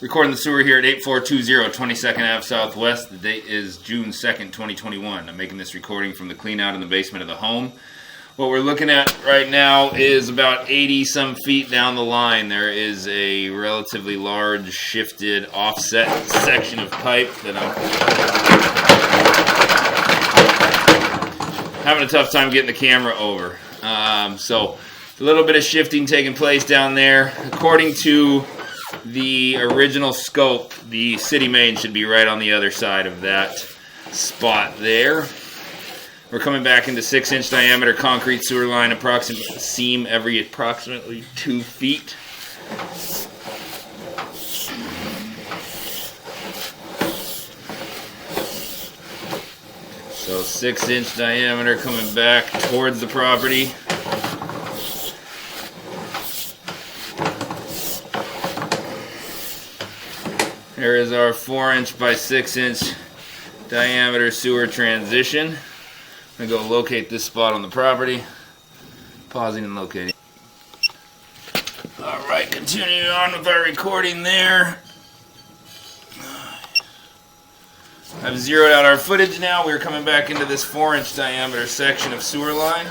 Recording the sewer here at 8420 22nd Ave Southwest. The date is June 2nd, 2021. I'm making this recording from the clean out in the basement of the home. What we're looking at right now is about 80 some feet down the line. There is a relatively large shifted offset section of pipe that I'm having a tough time getting the camera over. So a little bit of shifting taking place down there. According to the original scope, the city main should be right on the other side of that spot there. We're coming back into 6-inch diameter concrete sewer line, seam every approximately 2 feet. So 6-inch diameter coming back towards the property. There is our 4-inch by 6-inch diameter sewer transition. I'm going to go locate this spot on the property. Pausing and locating. Alright, continuing on with our recording there. I've zeroed out our footage now. We're coming back into this 4-inch diameter section of sewer line.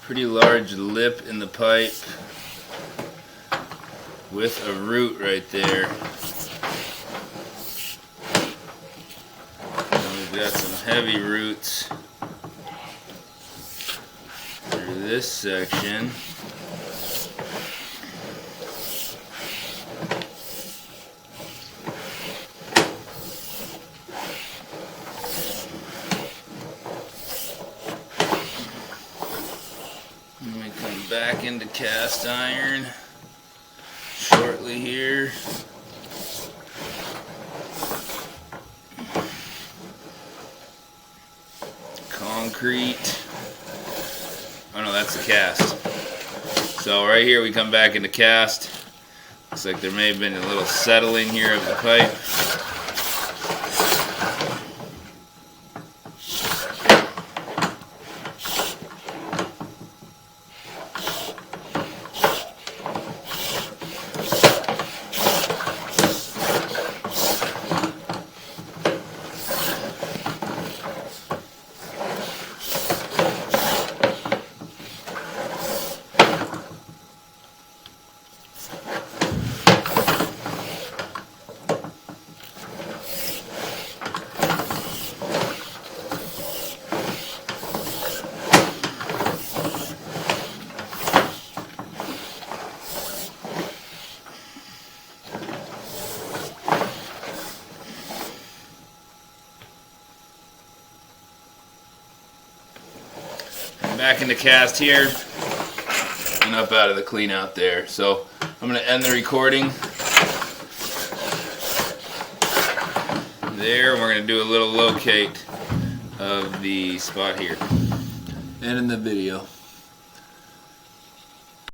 Pretty large lip in the pipe with a root right there. And we've got some heavy roots through this section. We come back into cast iron shortly here. Concrete. Oh no, that's the cast. So right here we come back into cast. Looks like there may have been a little settling here of the pipe. Back into cast here and up out of the clean out there. So I'm going to end the recording there. We're going to do a little locate of the spot here. And in the video.